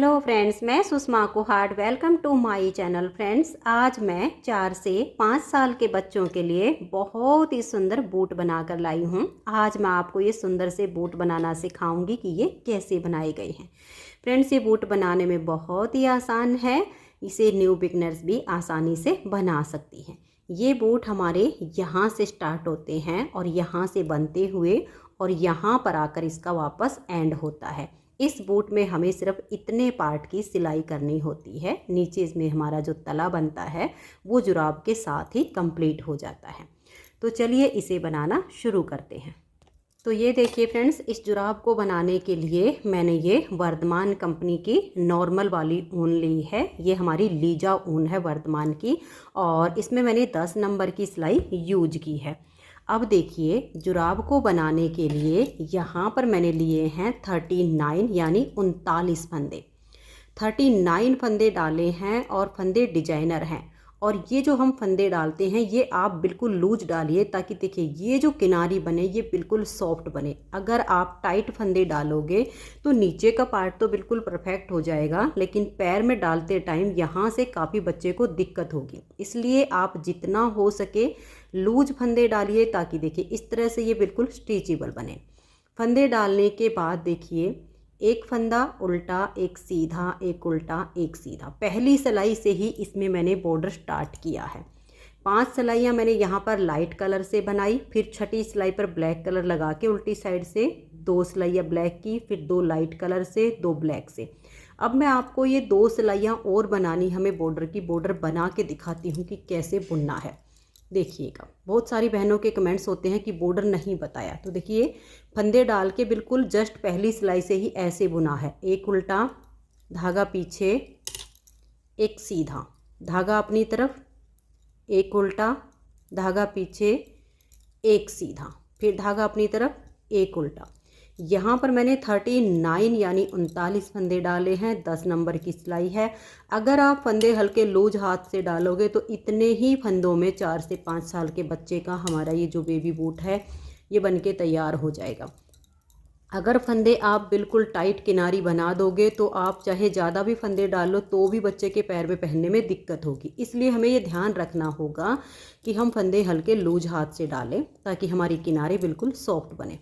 Hello friends, मैं Sushma Kuhad. Welcome to my channel. Friends, आज मैं 4 से 5 साल के बच्चों के लिए बहुत ही सुंदर बूट बनाकर लाई हूँ। आज मैं आपको ये सुंदर से बूट बनाना सिखाऊंगी कि ये कैसे बनाए गए हैं। फ्रेंड्स, ये बूट बनाने में बहुत ही आसान है। इसे न्यू बिगनर्स भी आसानी से बना सकती हैं। ये बूट हमारे यहाँ से स्टार्ट होते हैं और यहाँ से बनते हुए और यहाँ पर आकर इसका वापस एंड होता है। इस बूट में हमें सिर्फ इतने पार्ट की सिलाई करनी होती है। नीचे इसमें हमारा जो तला बनता है वो जुराब के साथ ही कंप्लीट हो जाता है। तो चलिए इसे बनाना शुरू करते हैं। तो ये देखिए फ्रेंड्स, इस जुराब को बनाने के लिए मैंने ये वर्धमान कंपनी की नॉर्मल वाली ऊन ली है। ये हमारी लीजा ऊन है वर्धमान की, और इसमें मैंने 10 नंबर की सिलाई यूज की है। अब देखिए, जुराब को बनाने के लिए यहाँ पर मैंने लिए हैं 39 यानी 39 फंदे। 39 फंदे डाले हैं और फंदे डिजाइनर हैं। और ये जो हम फंदे डालते हैं ये आप बिल्कुल लूज डालिए, ताकि देखिए ये जो किनारी बने ये बिल्कुल सॉफ्ट बने। अगर आप टाइट फंदे डालोगे तो नीचे का पार्ट तो बिल्कुल परफेक्ट हो जाएगा, लेकिन पैर में डालते टाइम यहाँ से काफ़ी बच्चे को दिक्कत होगी। इसलिए आप जितना हो सके लूज फंदे डालिए, ताकि देखिए इस तरह से ये बिल्कुल स्ट्रेचेबल बने। फंदे डालने के बाद देखिए, एक फंदा उल्टा, एक सीधा, एक उल्टा, एक सीधा। पहली सिलाई से ही इसमें मैंने बॉर्डर स्टार्ट किया है। 5 सिलाइयाँ मैंने यहाँ पर लाइट कलर से बनाई, फिर छठी सिलाई पर ब्लैक कलर लगा के उल्टी साइड से 2 सिलाइयाँ ब्लैक की, फिर 2 लाइट कलर से, 2 ब्लैक से। अब मैं आपको ये 2 सिलाइयाँ और बनानी हमें बॉर्डर की, बॉर्डर बना के दिखाती हूँ कि कैसे बुनना है। देखिएगा, बहुत सारी बहनों के कमेंट्स होते हैं कि बॉर्डर नहीं बताया। तो देखिए, फंदे डाल के बिल्कुल जस्ट पहली सिलाई से ही ऐसे बुना है। एक उल्टा, धागा पीछे, एक सीधा, धागा अपनी तरफ, एक उल्टा, धागा पीछे, एक सीधा, फिर धागा अपनी तरफ, एक उल्टा। यहाँ पर मैंने 39 यानी 39 फंदे डाले हैं। 10 नंबर की सिलाई है। अगर आप फंदे हल्के लूज हाथ से डालोगे तो इतने ही फंदों में 4 से 5 साल के बच्चे का हमारा ये जो बेबी बूट है ये बनके तैयार हो जाएगा। अगर फंदे आप बिल्कुल टाइट किनारी बना दोगे तो आप चाहे ज़्यादा भी फंदे डालो तो भी बच्चे के पैर में पहनने में दिक्कत होगी। इसलिए हमें ये ध्यान रखना होगा कि हम फंदे हल्के लूज हाथ से डालें, ताकि हमारी किनारे बिल्कुल सॉफ्ट बने।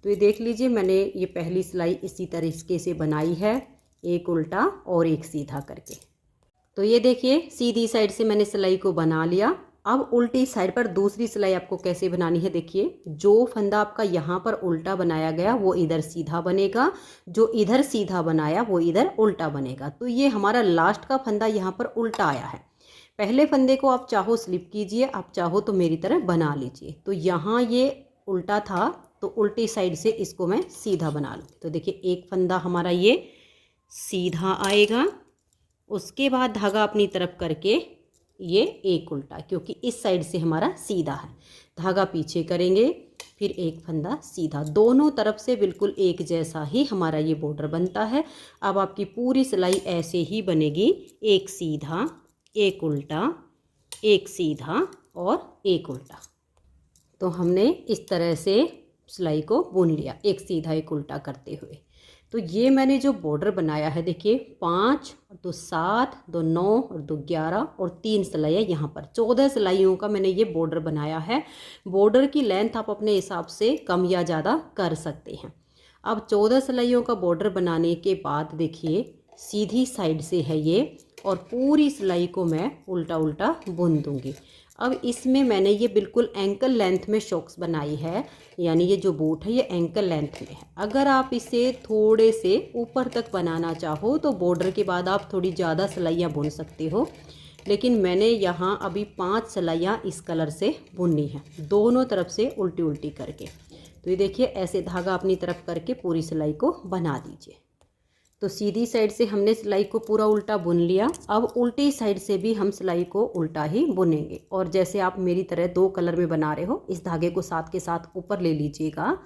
तो ये देख लीजिए, मैंने ये पहली सिलाई इसी तरीके से बनाई है, एक उल्टा और एक सीधा करके। तो ये देखिए, सीधी साइड से मैंने सिलाई को बना लिया। अब उल्टी साइड पर दूसरी सिलाई आपको कैसे बनानी है। देखिए, जो फंदा आपका यहाँ पर उल्टा बनाया गया वो इधर सीधा बनेगा, जो इधर सीधा बनाया वो इधर उल्टा बनेगा। तो ये हमारा लास्ट का फंदा यहाँ पर उल्टा आया है। पहले फंदे को आप चाहो स्लिप कीजिए, आप चाहो तो मेरी तरह बना लीजिए। तो यहाँ ये उल्टा था तो उल्टी साइड से इसको मैं सीधा बना लूँ। तो देखिए, एक फंदा हमारा ये सीधा आएगा, उसके बाद धागा अपनी तरफ करके ये एक उल्टा, क्योंकि इस साइड से हमारा सीधा है। धागा पीछे करेंगे, फिर एक फंदा सीधा। दोनों तरफ से बिल्कुल एक जैसा ही हमारा ये बॉर्डर बनता है। अब आपकी पूरी सिलाई ऐसे ही बनेगी, एक सीधा, एक उल्टा, एक सीधा और एक उल्टा। तो हमने इस तरह से सिलाई को बुन लिया, एक सीधा एक उल्टा करते हुए। तो ये मैंने जो बॉर्डर बनाया है, देखिए 5 और 2 7, 2 9 और 2 11 और 3 सिलाइयाँ यहाँ पर 14 सिलाइयों का मैंने ये बॉर्डर बनाया है। बॉर्डर की लेंथ आप अपने हिसाब से कम या ज़्यादा कर सकते हैं। अब 14 सिलाइयों का बॉर्डर बनाने के बाद देखिए, सीधी साइड से है ये, और पूरी सिलाई को मैं उल्टा उल्टा बुन दूँगी। अब इसमें मैंने ये बिल्कुल एंकल लेंथ में शॉक्स बनाई है, यानी ये जो बूट है ये एंकल लेंथ में है। अगर आप इसे थोड़े से ऊपर तक बनाना चाहो तो बॉर्डर के बाद आप थोड़ी ज़्यादा सिलाइयाँ बुन सकते हो, लेकिन मैंने यहाँ अभी 5 सिलाइयाँ इस कलर से बुननी है, दोनों तरफ से उल्टी उल्टी करके। तो ये देखिए, ऐसे धागा अपनी तरफ करके पूरी सिलाई को बना दीजिए। तो सीधी साइड से हमने सिलाई को पूरा उल्टा बुन लिया। अब उल्टी साइड से भी हम सिलाई को उल्टा ही बुनेंगे। और जैसे आप मेरी तरह 2 कलर में बना रहे हो, इस धागे को साथ के साथ ऊपर ले लीजिएगा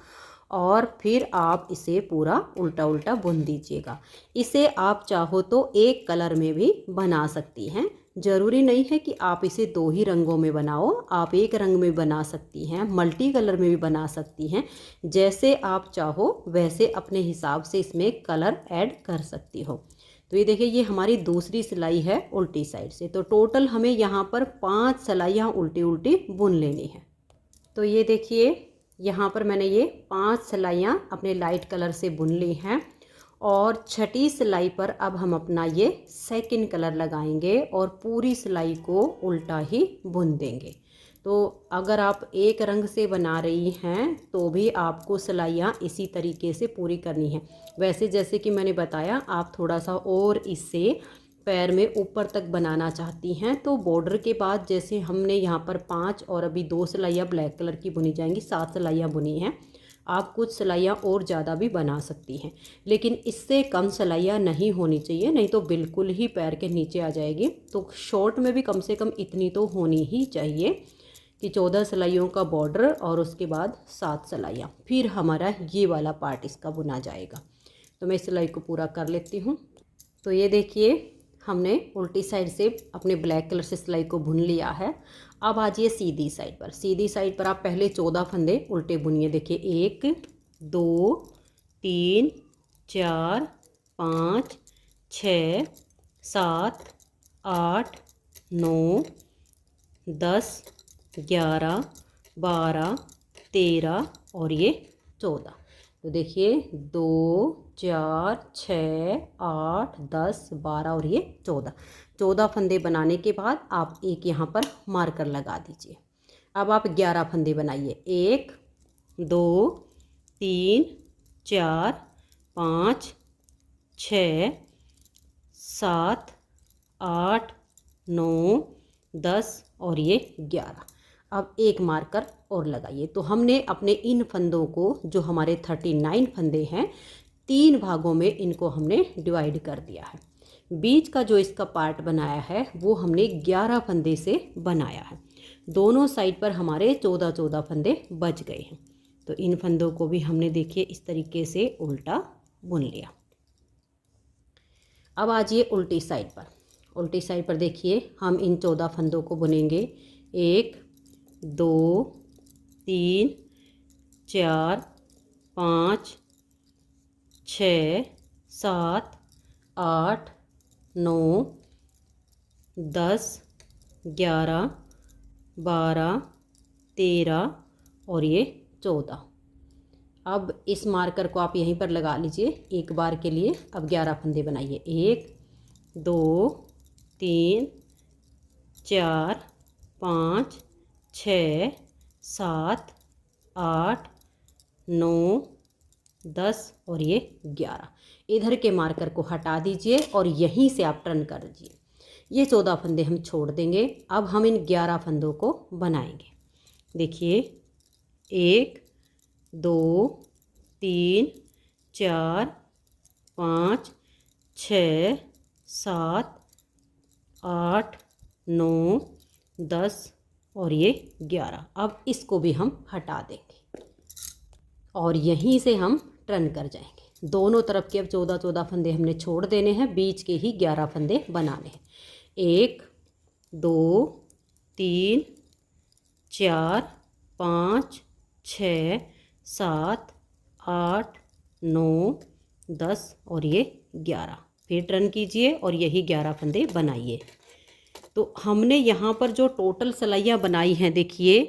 और फिर आप इसे पूरा उल्टा उल्टा बुन दीजिएगा। इसे आप चाहो तो एक कलर में भी बना सकती हैं। ज़रूरी नहीं है कि आप इसे 2 ही रंगों में बनाओ, आप एक रंग में बना सकती हैं, मल्टी कलर में भी बना सकती हैं। जैसे आप चाहो वैसे अपने हिसाब से इसमें कलर ऐड कर सकती हो। तो ये देखिए ये हमारी दूसरी सिलाई है उल्टी साइड से। तो टोटल हमें यहाँ पर 5 सिलाइयाँ उल्टी उल्टी बुन लेनी है। तो ये देखिए यहाँ पर मैंने ये 5 सिलाइयाँ अपने लाइट कलर से बुन ली हैं और छठी सिलाई पर अब हम अपना ये सेकंड कलर लगाएंगे और पूरी सिलाई को उल्टा ही बुन देंगे। तो अगर आप एक रंग से बना रही हैं तो भी आपको सिलाइयाँ इसी तरीके से पूरी करनी है। वैसे जैसे कि मैंने बताया आप थोड़ा सा और इससे पैर में ऊपर तक बनाना चाहती हैं तो बॉर्डर के बाद जैसे हमने यहाँ पर 5 और अभी 2 सिलाइयाँ ब्लैक कलर की बुनी जाएंगी, 7 सिलाइयाँ बुनी हैं। आप कुछ सिलाइयाँ और ज़्यादा भी बना सकती हैं, लेकिन इससे कम सिलाइयाँ नहीं होनी चाहिए, नहीं तो बिल्कुल ही पैर के नीचे आ जाएगी। तो शॉर्ट में भी कम से कम इतनी तो होनी ही चाहिए कि 14 सिलाइयों का बॉर्डर और उसके बाद 7 सिलाइयाँ, फिर हमारा ये वाला पार्ट इसका बुना जाएगा। तो मैं इस सिलाई को पूरा कर लेती हूँ। तो ये देखिए हमने उल्टी साइड से अपने ब्लैक कलर से सिलाई को बुन लिया है। अब आ जाइए सीधी साइड पर। सीधी साइड पर आप पहले 14 फंदे उल्टे बुनिए। देखिए 1 2 3 4 5 6 7 8 9 10 11 12 13 और ये 14। तो देखिए 2 4 6 8 10 12 और ये 14 फंदे बनाने के बाद आप एक यहाँ पर मार्कर लगा दीजिए। अब आप 11 फंदे बनाइए। 1 2 3 4 5 6 7 8 9 10 और ये 11। अब एक मार्कर और लगाइए। तो हमने अपने इन फंदों को जो हमारे 39 फंदे हैं 3 भागों में इनको हमने डिवाइड कर दिया है। बीच का जो इसका पार्ट बनाया है वो हमने 11 फंदे से बनाया है। दोनों साइड पर हमारे 14 फंदे बच गए हैं। तो इन फंदों को भी हमने देखिए इस तरीके से उल्टा बुन लिया। अब आ जाइए उल्टी साइड पर। उल्टी साइड पर देखिए हम इन 14 फंदों को बुनेंगे। 1 2 3 4 5 6 7 8 9 10 11 12 13 और ये 14। अब इस मार्कर को आप यहीं पर लगा लीजिए एक बार के लिए। अब 11 फंदे बनाइए। 1 2 3 4 5 6 7 8 9 10 और ये 11। इधर के मार्कर को हटा दीजिए और यहीं से आप टर्न कर दीजिए। ये 14 फंदे हम छोड़ देंगे। अब हम इन 11 फंदों को बनाएंगे। देखिए 1 2 3 4 5 6 7 8 9 10 और ये 11। अब इसको भी हम हटा देंगे और यहीं से हम टर्न कर जाएंगे। दोनों तरफ के अब 14 फंदे हमने छोड़ देने हैं, बीच के ही 11 फंदे बनाने हैं। 1 2 3 4 5 6 7 8 9 10 और ये 11। फिर टर्न कीजिए और यही 11 फंदे बनाइए। तो हमने यहाँ पर जो टोटल सिलाइयाँ बनाई हैं देखिए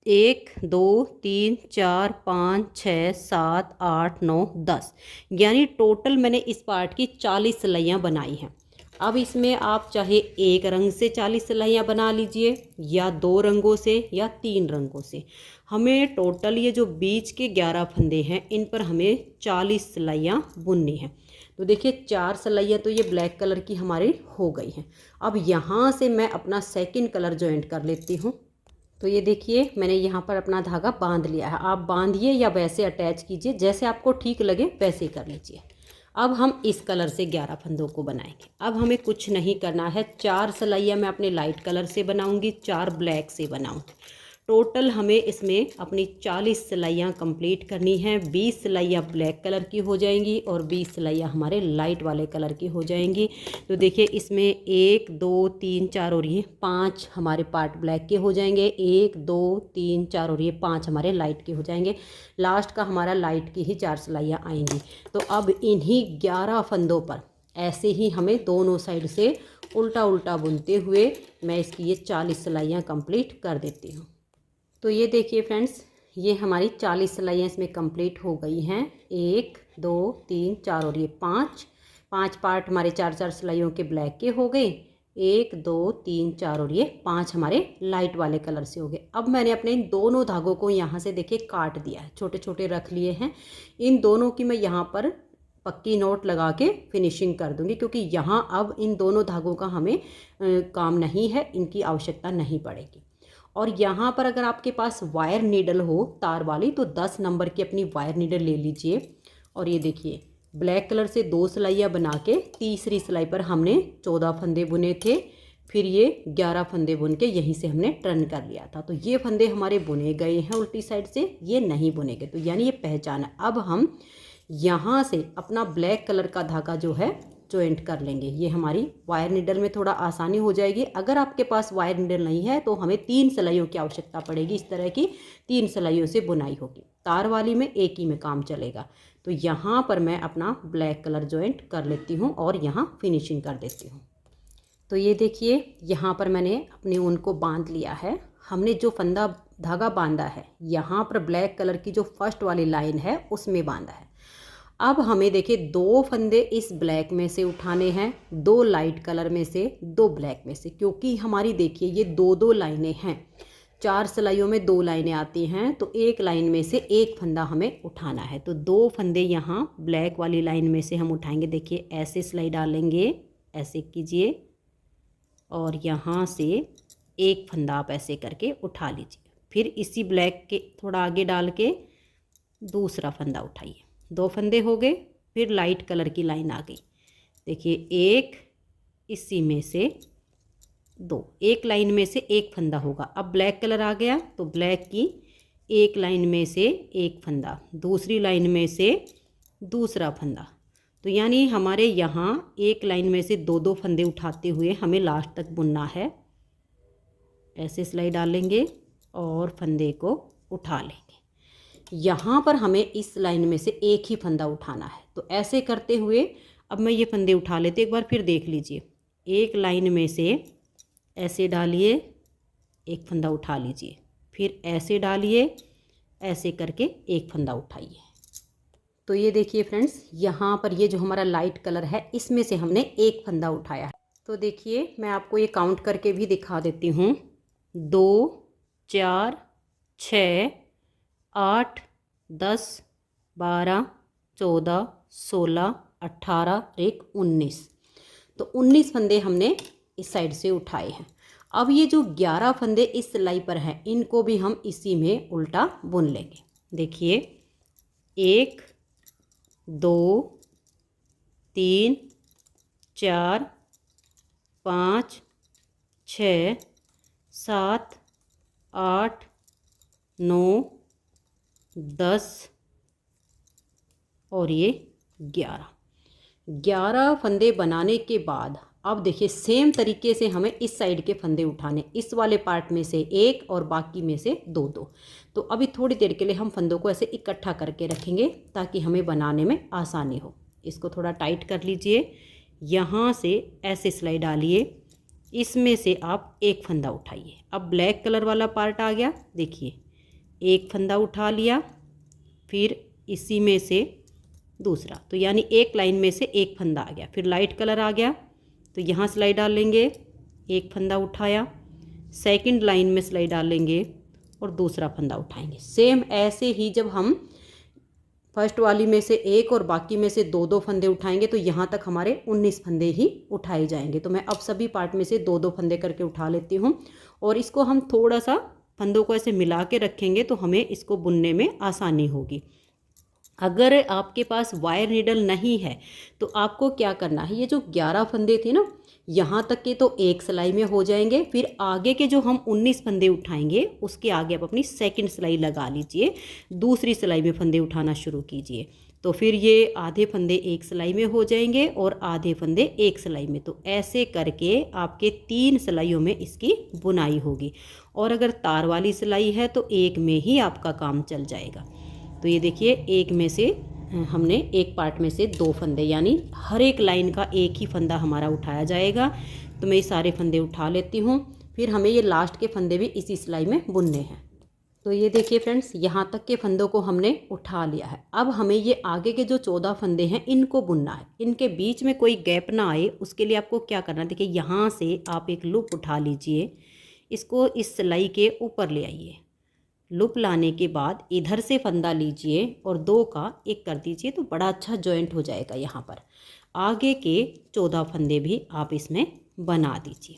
1 2 3 4 5 6 7 8 9 10, यानी टोटल मैंने इस पार्ट की 40 सिलाइयाँ बनाई हैं। अब इसमें आप चाहे एक रंग से 40 सिलाइयाँ बना लीजिए या 2 रंगों से या 3 रंगों से। हमें टोटल ये जो बीच के 11 फंदे हैं इन पर हमें 40 सिलाइयाँ बुननी हैं। तो देखिए 4 सिलाइयाँ तो ये ब्लैक कलर की हमारी हो गई हैं। अब यहाँ से मैं अपना सेकंड कलर जॉइंट कर लेती हूँ। तो ये देखिए मैंने यहाँ पर अपना धागा बांध लिया है। आप बांधिए या वैसे अटैच कीजिए, जैसे आपको ठीक लगे वैसे कर लीजिए। अब हम इस कलर से 11 फंदों को बनाएंगे। अब हमें कुछ नहीं करना है। 4 सिलाइयाँ मैं अपने लाइट कलर से बनाऊंगी, 4 ब्लैक से बनाऊंगी। टोटल हमें इसमें अपनी 40 सिलाइयाँ कंप्लीट करनी हैं। 20 सिलाइयाँ ब्लैक कलर की हो जाएंगी और 20 सिलाइयाँ हमारे लाइट वाले कलर की हो जाएंगी। तो देखिए इसमें 1 2 3 4 और ये 5 हमारे पार्ट ब्लैक के हो जाएंगे। 1 2 3 4 और ये 5 हमारे लाइट के हो जाएंगे। लास्ट का हमारा लाइट की ही 4 सिलाइयाँ आएंगी। तो अब इन्हीं 11 फंदों पर ऐसे ही हमें दोनों साइड से उल्टा उल्टा बुनते हुए मैं इसकी ये 40 सिलाइयाँ कंप्लीट कर देती हूँ। तो ये देखिए फ्रेंड्स, ये हमारी 40 सिलाइयाँ इसमें कंप्लीट हो गई हैं। 1 2 3 4 और ये 5 पार्ट हमारे 4 सिलाइयों के ब्लैक के हो गए। 1 2 3 4 और ये 5 हमारे लाइट वाले कलर से हो गए। अब मैंने अपने इन दोनों धागों को यहाँ से देखिए काट दिया है, छोटे छोटे रख लिए हैं। इन दोनों की मैं यहाँ पर पक्की नोट लगा के फिनिशिंग कर दूंगी, क्योंकि यहाँ अब इन दोनों धागों का हमें काम नहीं है, इनकी आवश्यकता नहीं पड़ेगी। और यहाँ पर अगर आपके पास वायर नीडल हो तार वाली तो 10 नंबर की अपनी वायर नीडल ले लीजिए। और ये देखिए ब्लैक कलर से 2 सिलाइयाँ बना के तीसरी सिलाई पर हमने 14 फंदे बुने थे, फिर ये 11 फंदे बुन के यहीं से हमने टर्न कर लिया था। तो ये फंदे हमारे बुने गए हैं उल्टी साइड से, ये नहीं बुने गए, तो यानी ये पहचान है। अब हम यहाँ से अपना ब्लैक कलर का धागा जो है जॉइंट कर लेंगे। ये हमारी वायर नीडल में थोड़ा आसानी हो जाएगी। अगर आपके पास वायर नीडल नहीं है तो हमें 3 सिलाइयों की आवश्यकता पड़ेगी। इस तरह की 3 सिलाइयों से बुनाई होगी। तार वाली में एक ही में काम चलेगा। तो यहाँ पर मैं अपना ब्लैक कलर जॉइंट कर लेती हूँ और यहाँ फिनिशिंग कर देती हूँ। तो ये देखिए यहाँ पर मैंने अपने ऊन को बांध लिया है। हमने जो फंदा धागा बांधा है यहाँ पर ब्लैक कलर की जो फर्स्ट वाली लाइन है उसमें बांधा है। अब हमें देखिए 2 फंदे इस ब्लैक में से उठाने हैं, 2 लाइट कलर में से, 2 ब्लैक में से, क्योंकि हमारी देखिए ये 2 लाइनें हैं। 4 सिलाइयों में 2 लाइनें आती हैं, तो एक लाइन में से एक फंदा हमें उठाना है। तो 2 फंदे यहाँ ब्लैक वाली लाइन में से हम उठाएंगे। देखिए ऐसे सिलाई डालेंगे, ऐसे कीजिए और यहाँ से एक फंदा आप ऐसे करके उठा लीजिए। फिर इसी ब्लैक के थोड़ा आगे डाल के दूसरा फंदा उठाइए। 2 फंदे हो गए। फिर लाइट कलर की लाइन आ गई। देखिए एक इसी में से 2, एक लाइन में से एक फंदा होगा। अब ब्लैक कलर आ गया तो ब्लैक की एक लाइन में से एक फंदा, दूसरी लाइन में से दूसरा फंदा। तो यानी हमारे यहाँ एक लाइन में से 2 फंदे उठाते हुए हमें लास्ट तक बुनना है। ऐसे सिलाई डालेंगे और फंदे को उठा लेंगे। यहाँ पर हमें इस लाइन में से एक ही फंदा उठाना है। तो ऐसे करते हुए अब मैं ये फंदे उठा लेते, एक बार फिर देख लीजिए। एक लाइन में से ऐसे डालिए, एक फंदा उठा लीजिए, फिर ऐसे डालिए, ऐसे करके एक फंदा उठाइए। तो ये देखिए फ्रेंड्स, यहाँ पर ये जो हमारा लाइट कलर है इसमें से हमने एक फंदा उठाया है। तो देखिए मैं आपको ये काउंट करके भी दिखा देती हूँ। 2 4 6 8 10 12 14 16 18 1 19। तो 19 फंदे हमने इस साइड से उठाए हैं। अब ये जो 11 फंदे इस सिलाई पर हैं इनको भी हम इसी में उल्टा बुन लेंगे। देखिए 1 2 3 4 5 6 7 8 9 10 और ये 11 फंदे बनाने के बाद अब देखिए सेम तरीके से हमें इस साइड के फंदे उठाने, इस वाले पार्ट में से एक और बाकी में से 2। तो अभी थोड़ी देर के लिए हम फंदों को ऐसे इकट्ठा करके रखेंगे ताकि हमें बनाने में आसानी हो। इसको थोड़ा टाइट कर लीजिए। यहाँ से ऐसे सिलाई डालिए, इसमें से आप एक फंदा उठाइए। अब ब्लैक कलर वाला पार्ट आ गया। देखिए एक फंदा उठा लिया, फिर इसी में से दूसरा, तो यानी एक लाइन में से एक फंदा आ गया। फिर लाइट कलर आ गया तो यहाँ सिलाई डाल लेंगे, एक फंदा उठाया, सेकंड लाइन में सिलाई डालेंगे और दूसरा फंदा उठाएंगे। सेम ऐसे ही जब हम फर्स्ट वाली में से एक और बाकी में से 2 फंदे उठाएंगे तो यहाँ तक हमारे 19 फंदे ही उठाए जाएंगे। तो मैं अब सभी पार्ट में से 2 फंदे करके उठा लेती हूँ और इसको हम थोड़ा सा फंदों को ऐसे मिला के रखेंगे तो हमें इसको बुनने में आसानी होगी। अगर आपके पास वायर नीडल नहीं है तो आपको क्या करना है, ये जो 11 फंदे थे ना यहाँ तक के तो एक सिलाई में हो जाएंगे। फिर आगे के जो हम 19 फंदे उठाएंगे उसके आगे आप अपनी सेकंड सिलाई लगा लीजिए, दूसरी सिलाई में फंदे उठाना शुरू कीजिए। तो फिर ये आधे फंदे एक सिलाई में हो जाएंगे और आधे फंदे एक सिलाई में। तो ऐसे करके आपके 3 सिलाइयों में इसकी बुनाई होगी। और अगर तार वाली सिलाई है तो एक में ही आपका काम चल जाएगा। तो ये देखिए एक में से हमने एक पार्ट में से 2 फंदे, यानी हर एक लाइन का एक ही फंदा हमारा उठाया जाएगा। तो मैं ये सारे फंदे उठा लेती हूँ। फिर हमें ये लास्ट के फंदे भी इसी सिलाई में बुनने हैं। तो ये देखिए फ्रेंड्स, यहाँ तक के फंदों को हमने उठा लिया है। अब हमें ये आगे के जो 14 फंदे हैं इनको बुनना है। इनके बीच में कोई गैप ना आए, उसके लिए आपको क्या करना है, देखिए यहाँ से आप एक लूप उठा लीजिए, इसको इस सिलाई के ऊपर ले आइए। लूप लाने के बाद इधर से फंदा लीजिए और 2 का 1 कर दीजिए, तो बड़ा अच्छा जॉइंट हो जाएगा। यहाँ पर आगे के 14 फंदे भी आप इसमें बना दीजिए।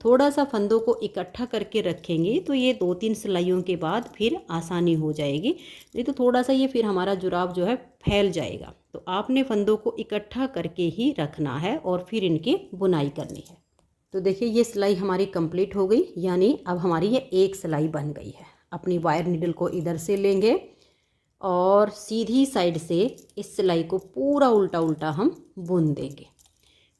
थोड़ा सा फंदों को इकट्ठा करके रखेंगे तो ये 2-3 सिलाइयों के बाद फिर आसानी हो जाएगी, नहीं तो थोड़ा सा ये फिर हमारा जुराब जो है फैल जाएगा। तो आपने फंदों को इकट्ठा करके ही रखना है और फिर इनकी बुनाई करनी है। तो देखिए ये सिलाई हमारी कंप्लीट हो गई, यानी अब हमारी ये एक सिलाई बन गई है। अपनी वायर नीडल को इधर से लेंगे और सीधी साइड से इस सिलाई को पूरा उल्टा उल्टा हम बुन देंगे।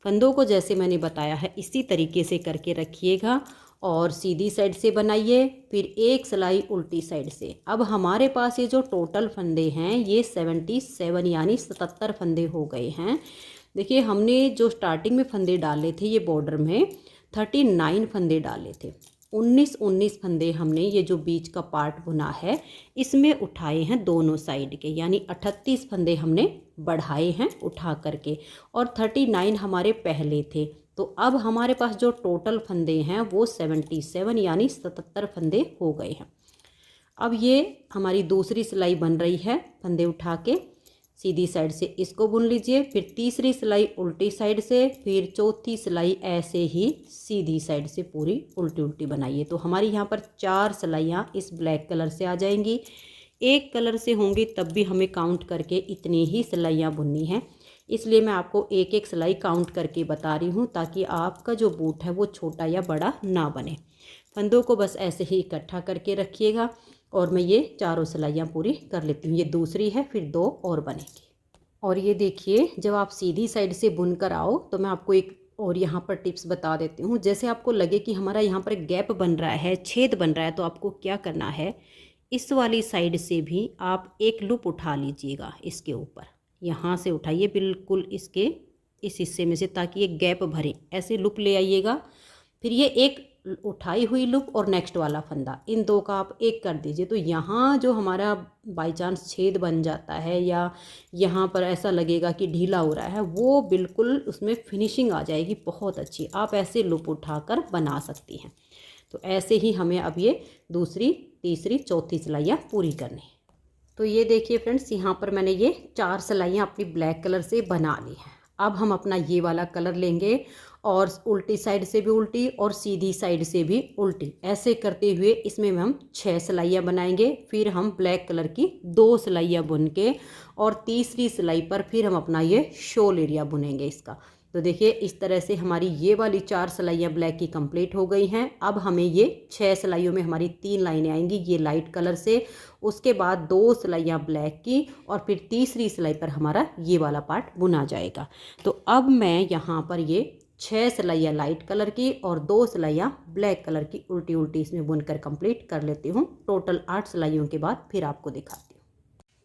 फंदों को जैसे मैंने बताया है इसी तरीके से करके रखिएगा और सीधी साइड से बनाइए, फिर एक सिलाई उल्टी साइड से। अब हमारे पास ये जो टोटल फंदे हैं ये 77 यानी 77 फंदे हो गए हैं। देखिए हमने जो स्टार्टिंग में फंदे डाले थे ये बॉर्डर में 39 फंदे डाले थे। 19 फंदे हमने ये जो बीच का पार्ट बुना है इसमें उठाए हैं दोनों साइड के, यानी 38 फंदे हमने बढ़ाए हैं उठा करके, और 39 हमारे पहले थे। तो अब हमारे पास जो टोटल फंदे हैं वो 77 यानी 77 फंदे हो गए हैं। अब ये हमारी दूसरी सिलाई बन रही है। फंदे उठा के सीधी साइड से इसको बुन लीजिए, फिर तीसरी सिलाई उल्टी साइड से, फिर चौथी सिलाई ऐसे ही सीधी साइड से पूरी उल्टी उल्टी बनाइए। तो हमारी यहाँ पर 4 सिलाइयाँ इस ब्लैक कलर से आ जाएंगी। एक कलर से होंगी तब भी हमें काउंट करके इतनी ही सिलाइयाँ बुननी हैं, इसलिए मैं आपको एक एक सिलाई काउंट करके बता रही हूँ ताकि आपका जो बूट है वो छोटा या बड़ा ना बने। फंदों को बस ऐसे ही इकट्ठा करके रखिएगा और मैं ये चारों सिलाइयाँ पूरी कर लेती हूँ। ये दूसरी है, फिर 2 और बनेगी। और ये देखिए जब आप सीधी साइड से बुन कर आओ तो मैं आपको एक और यहाँ पर टिप्स बता देती हूँ। जैसे आपको लगे कि हमारा यहाँ पर गैप बन रहा है, छेद बन रहा है, तो आपको क्या करना है, इस वाली साइड से भी आप एक लूप उठा लीजिएगा। इसके ऊपर यहाँ से उठाइए बिल्कुल इसके इस हिस्से में से, ताकि ये गैप भरे। ऐसे लूप ले आइएगा, फिर ये एक उठाई हुई लूप और नेक्स्ट वाला फंदा, इन 2 का आप एक कर दीजिए। तो यहाँ जो हमारा बाई चांस छेद बन जाता है या यहाँ पर ऐसा लगेगा कि ढीला हो रहा है, वो बिल्कुल उसमें फिनिशिंग आ जाएगी बहुत अच्छी। आप ऐसे लूप उठाकर बना सकती हैं। तो ऐसे ही हमें अब ये दूसरी, तीसरी, चौथी सिलाइयाँ पूरी करनी है। तो ये देखिए फ्रेंड्स, यहाँ पर मैंने ये 4 सिलाइयाँ अपनी ब्लैक कलर से बना ली हैं। अब हम अपना ये वाला कलर लेंगे और उल्टी साइड से भी उल्टी और सीधी साइड से भी उल्टी, ऐसे करते हुए इसमें हम 6 सिलाइयाँ बनाएंगे। फिर हम ब्लैक कलर की 2 सिलाइयाँ बुन के और तीसरी सिलाई पर फिर हम अपना ये शोल एरिया बुनेंगे इसका। तो देखिए इस तरह से हमारी ये वाली 4 सिलाइयाँ ब्लैक की कंप्लीट हो गई हैं। अब हमें ये 6 सिलाइयों में हमारी 3 लाइनें आएंगी ये लाइट कलर से, उसके बाद 2 सिलाइयाँ ब्लैक की और फिर तीसरी सिलाई पर हमारा ये वाला पार्ट बुना जाएगा। तो अब मैं यहाँ पर ये 6 सिलाइयाँ लाइट कलर की और 2 सिलाइयाँ ब्लैक कलर की उल्टी उल्टी इसमें बुनकर कंप्लीट कर लेती हूँ। टोटल 8 सिलाइयों के बाद फिर आपको दिखाती हूँ।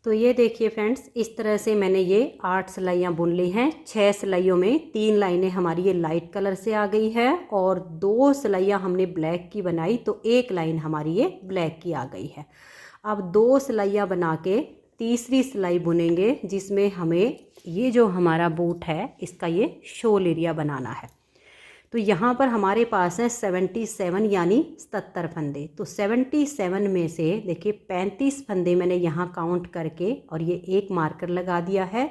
तो ये देखिए फ्रेंड्स, इस तरह से मैंने ये 8 सिलाइयाँ बुन ली हैं। 6 सिलाइयों में 3 लाइनें हमारी ये लाइट कलर से आ गई है और 2 सिलाइयाँ हमने ब्लैक की बनाई, तो 1 लाइन हमारी ये ब्लैक की आ गई है। अब 2 सिलाइयाँ बना के तीसरी सिलाई बुनेंगे, जिसमें हमें ये जो हमारा बूट है इसका ये शोल एरिया बनाना है। तो यहाँ पर हमारे पास है 77 यानी 77 फंदे। तो 77 में से देखिए 35 फंदे मैंने यहाँ काउंट करके और ये एक मार्कर लगा दिया है।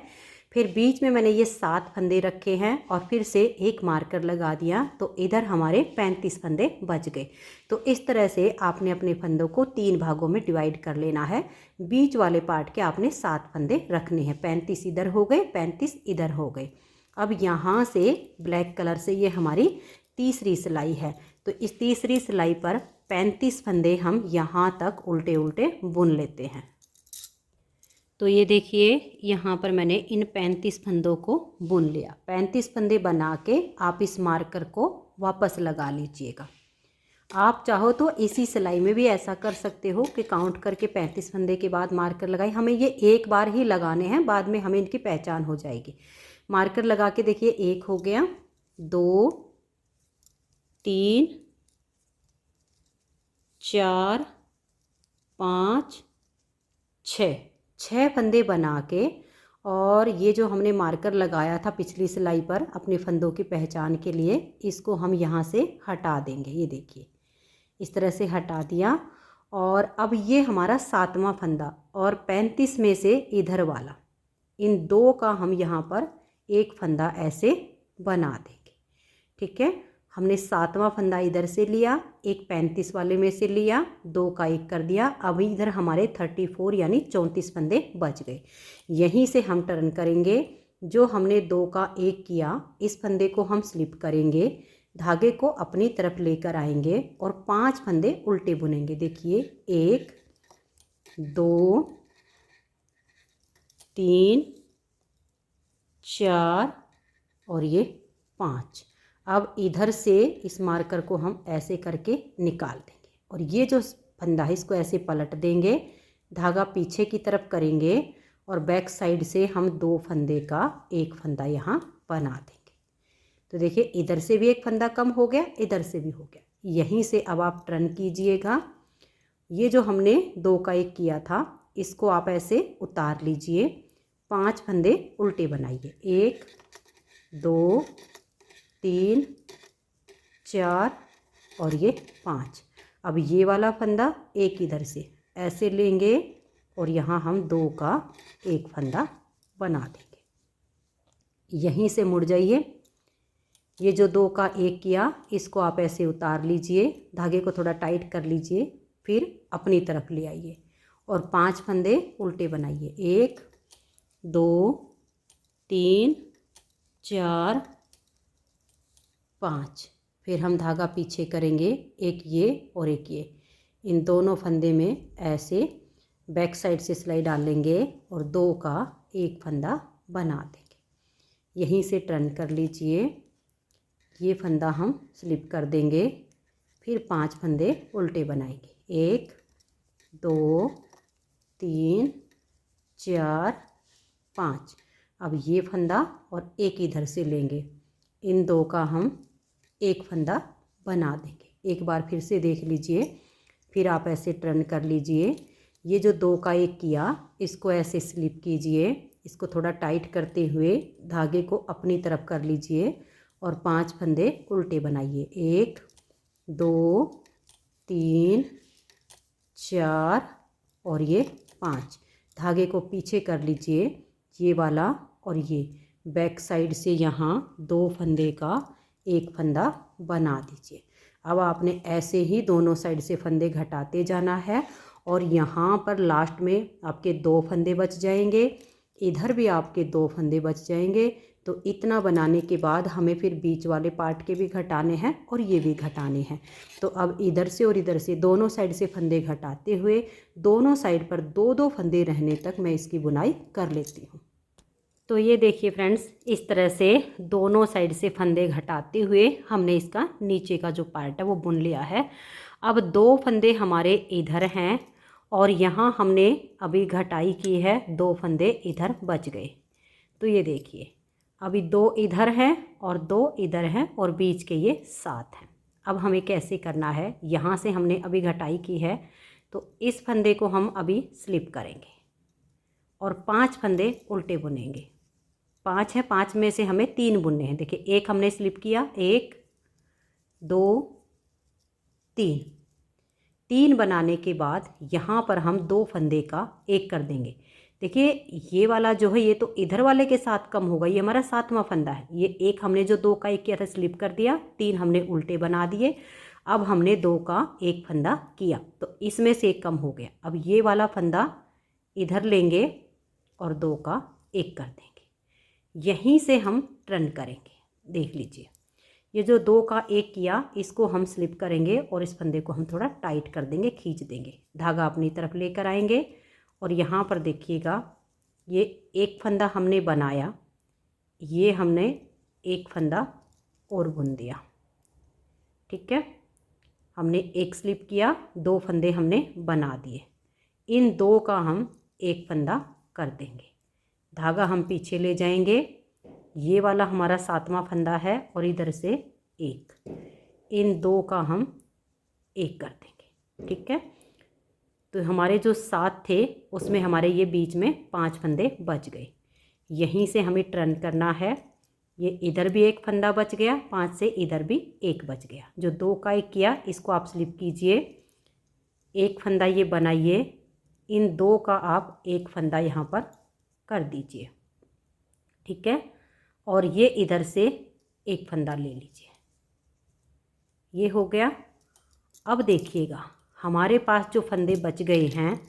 फिर बीच में मैंने ये 7 फंदे रखे हैं और फिर से एक मार्कर लगा दिया, तो इधर हमारे 35 फंदे बच गए। तो इस तरह से आपने अपने फंदों को 3 भागों में डिवाइड कर लेना है। बीच वाले पार्ट के आपने 7 फंदे रखने हैं। 35 इधर हो गए, 35 इधर हो गए। अब यहाँ से ब्लैक कलर से ये हमारी तीसरी सिलाई है, तो इस तीसरी सिलाई पर 35 फंदे हम यहाँ तक उल्टे उल्टे बुन लेते हैं। तो ये देखिए यहाँ पर मैंने इन 35 फंदों को बुन लिया। 35 फंदे बना के आप इस मार्कर को वापस लगा लीजिएगा। आप चाहो तो इसी सिलाई में भी ऐसा कर सकते हो कि काउंट करके 35 फंदे के बाद मार्कर लगाई। हमें ये एक बार ही लगाने हैं, बाद में हमें इनकी पहचान हो जाएगी। मार्कर लगा के देखिए, 1 हो गया, 2, 3, 4, 5, 6 फंदे बना के, और ये जो हमने मार्कर लगाया था पिछली सिलाई पर अपने फंदों की पहचान के लिए, इसको हम यहाँ से हटा देंगे। ये देखिए, इस तरह से हटा दिया। और अब ये हमारा 7वां फंदा, और 35 में से इधर वाला, इन 2 का हम यहाँ पर एक फंदा ऐसे बना देंगे। ठीक है, हमने 7वां फंदा इधर से लिया, एक 35 वाले में से लिया, 2 का 1 कर दिया। अब इधर हमारे 34 यानी 34 फंदे बच गए। यहीं से हम टर्न करेंगे। जो हमने 2 का 1 किया, इस फंदे को हम स्लिप करेंगे, धागे को अपनी तरफ लेकर आएंगे और 5 फंदे उल्टे बुनेंगे। देखिए, 1, 2, 3, 4 और ये 5। अब इधर से इस मार्कर को हम ऐसे करके निकाल देंगे, और ये जो फंदा है इसको ऐसे पलट देंगे, धागा पीछे की तरफ करेंगे, और बैक साइड से हम 2 फंदे का एक फंदा यहाँ बना देंगे। तो देखिए, इधर से भी एक फंदा कम हो गया, इधर से भी हो गया। यहीं से अब आप टर्न कीजिएगा। ये जो हमने 2 का 1 किया था, इसको आप ऐसे उतार लीजिए, 5 फंदे उल्टे बनाइए, 1, 2, 3, 4 और ये 5। अब ये वाला फंदा एक इधर से ऐसे लेंगे, और यहाँ हम 2 का 1 फंदा बना देंगे। यहीं से मुड़ जाइए। ये जो 2 का 1 किया, इसको आप ऐसे उतार लीजिए, धागे को थोड़ा टाइट कर लीजिए, फिर अपनी तरफ ले आइए और 5 फंदे उल्टे बनाइए, 1, 2, 3, 4, 5। फिर हम धागा पीछे करेंगे, एक ये और एक ये, इन दोनों फंदे में ऐसे बैक साइड से सिलाई डालेंगे और 2 का 1 फंदा बना देंगे। यहीं से टर्न कर लीजिए, ये फंदा हम स्लिप कर देंगे, फिर 5 फंदे उल्टे बनाएंगे, 1, 2, 3, 4, 5। अब ये फंदा और एक इधर से लेंगे, इन 2 का हम 1 फंदा बना देंगे। एक बार फिर से देख लीजिए, फिर आप ऐसे टर्न कर लीजिए। ये जो 2 का 1 किया, इसको ऐसे स्लिप कीजिए, इसको थोड़ा टाइट करते हुए धागे को अपनी तरफ कर लीजिए और 5 फंदे उल्टे बनाइए, 1, 2, 3, 4 और ये 5। धागे को पीछे कर लीजिए, ये वाला और ये बैक साइड से यहाँ 2 फंदे का 1 फंदा बना दीजिए। अब आपने ऐसे ही दोनों साइड से फंदे घटाते जाना है, और यहाँ पर लास्ट में आपके 2 फंदे बच जाएंगे, इधर भी आपके 2 फंदे बच जाएंगे। तो इतना बनाने के बाद हमें फिर बीच वाले पार्ट के भी घटाने हैं और ये भी घटाने हैं। तो अब इधर से और इधर से दोनों साइड से फंदे घटाते हुए दोनों साइड पर 2-2 फंदे रहने तक मैं इसकी बुनाई कर लेती हूँ। तो ये देखिए फ्रेंड्स, इस तरह से दोनों साइड से फंदे घटाते हुए हमने इसका नीचे का जो पार्ट है वो बुन लिया है। अब 2 फंदे हमारे इधर हैं और यहाँ हमने अभी घटाई की है, 2 फंदे इधर बच गए। तो ये देखिए, अभी 2 इधर हैं और 2 इधर हैं और बीच के ये 7 हैं। अब हमें कैसे करना है, यहाँ से हमने अभी घटाई की है, तो इस फंदे को हम अभी स्लिप करेंगे और 5 फंदे उल्टे बुनेंगे। 5 है, 5 में से हमें 3 बुनने हैं। देखिए, एक हमने स्लिप किया, 1, 2, 3 बनाने के बाद यहाँ पर हम 2 फंदे का 1 कर देंगे। देखिए, ये वाला जो है ये तो इधर वाले के साथ कम होगा, ये हमारा 7वां फंदा है। ये एक हमने जो 2 का 1 किया था स्लिप कर दिया, 3 हमने उल्टे बना दिए। अब हमने 2 का 1 फंदा किया तो इसमें से 1 कम हो गया। अब ये वाला फंदा इधर लेंगे और 2 का 1 कर देंगे। यहीं से हम टर्न करेंगे। देख लीजिए, ये जो 2 का 1 किया, इसको हम स्लिप करेंगे और इस फंदे को हम थोड़ा टाइट कर देंगे, खींच देंगे, धागा अपनी तरफ लेकर आएंगे और यहाँ पर देखिएगा, ये 1 फंदा हमने बनाया, ये हमने 1 फंदा और बुन दिया। ठीक है, हमने एक स्लिप किया, 2 फंदे हमने बना दिए। इन 2 का हम एक फंदा कर देंगे। धागा हम पीछे ले जाएंगे, ये वाला हमारा 7वां फंदा है और इधर से एक, इन 2 का हम एक कर देंगे। ठीक है, तो हमारे जो 7 थे उसमें हमारे ये बीच में 5 फंदे बच गए। यहीं से हमें टर्न करना है, ये इधर भी एक फंदा बच गया, 5 से इधर भी एक बच गया। जो 2 का एक किया इसको आप स्लिप कीजिए, एक फंदा ये बनाइए, इन 2 का आप एक फंदा यहाँ पर कर दीजिए। ठीक है, और ये इधर से एक फंदा ले लीजिए, ये हो गया। अब देखिएगा हमारे पास जो फंदे बच गए हैं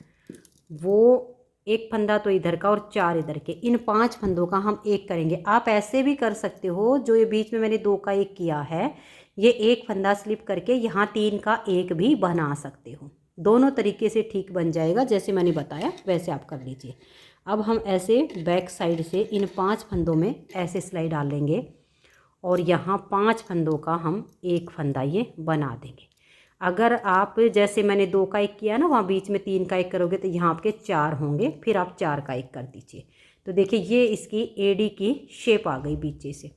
वो एक फंदा तो इधर का और 4 इधर के, इन 5 फंदों का हम एक करेंगे। आप ऐसे भी कर सकते हो, जो ये बीच में मैंने 2 का एक किया है ये एक फंदा स्लिप करके यहाँ 3 का एक भी बना सकते हो। दोनों तरीके से ठीक बन जाएगा, जैसे मैंने बताया वैसे आप कर लीजिए। अब हम ऐसे बैक साइड से इन 5 फंदों में ऐसे सिलाई डालेंगे और यहाँ 5 फंदों का हम एक फंदा ये बना देंगे। अगर आप जैसे मैंने 2 का एक किया ना, वहाँ बीच में 3 का एक करोगे तो यहाँ आपके 4 होंगे, फिर आप 4 का एक कर दीजिए। तो देखिए ये इसकी एडी की शेप आ गई बीचे से।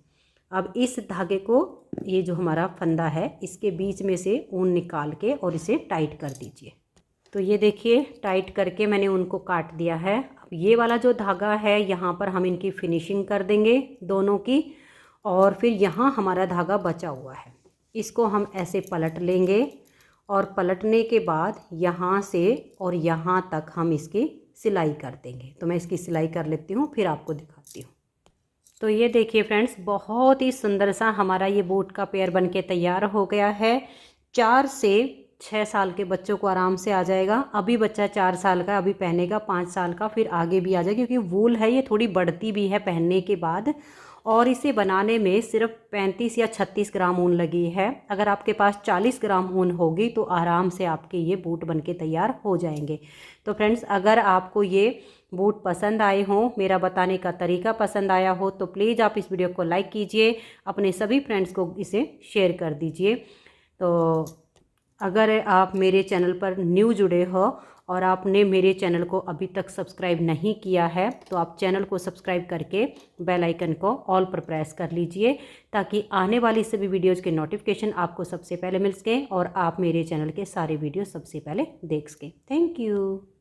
अब इस धागे को, ये जो हमारा फंदा है इसके बीच में से ऊन निकाल के और इसे टाइट कर दीजिए। तो ये देखिए टाइट करके मैंने ऊन को काट दिया है। अब ये वाला जो धागा है यहाँ पर हम इनकी फिनिशिंग कर देंगे दोनों की, और फिर यहाँ हमारा धागा बचा हुआ है, इसको हम ऐसे पलट लेंगे और पलटने के बाद यहाँ से और यहाँ तक हम इसकी सिलाई कर देंगे। तो मैं इसकी सिलाई कर लेती हूँ फिर आपको दिखाती हूँ। तो ये देखिए फ्रेंड्स, बहुत ही सुंदर सा हमारा ये बूट का पेयर बनके तैयार हो गया है। 4 से 6 साल के बच्चों को आराम से आ जाएगा। अभी बच्चा 4 साल का अभी पहनेगा, 5 साल का फिर आगे भी आ जाएगा, क्योंकि वूल है ये थोड़ी बढ़ती भी है पहनने के बाद। और इसे बनाने में सिर्फ 35 या 36 ग्राम ऊन लगी है। अगर आपके पास 40 ग्राम ऊन होगी तो आराम से आपके ये बूट बनके तैयार हो जाएंगे। तो फ्रेंड्स, अगर आपको ये बूट पसंद आए हों, मेरा बताने का तरीका पसंद आया हो, तो प्लीज़ आप इस वीडियो को लाइक कीजिए, अपने सभी फ्रेंड्स को इसे शेयर कर दीजिए। तो अगर आप मेरे चैनल पर न्यू जुड़े हो और आपने मेरे चैनल को अभी तक सब्सक्राइब नहीं किया है तो आप चैनल को सब्सक्राइब करके बेल आइकन को ऑल पर प्रेस कर लीजिए, ताकि आने वाली सभी वीडियोज़ के नोटिफिकेशन आपको सबसे पहले मिल सकें और आप मेरे चैनल के सारे वीडियो सबसे पहले देख सकें। Thank you.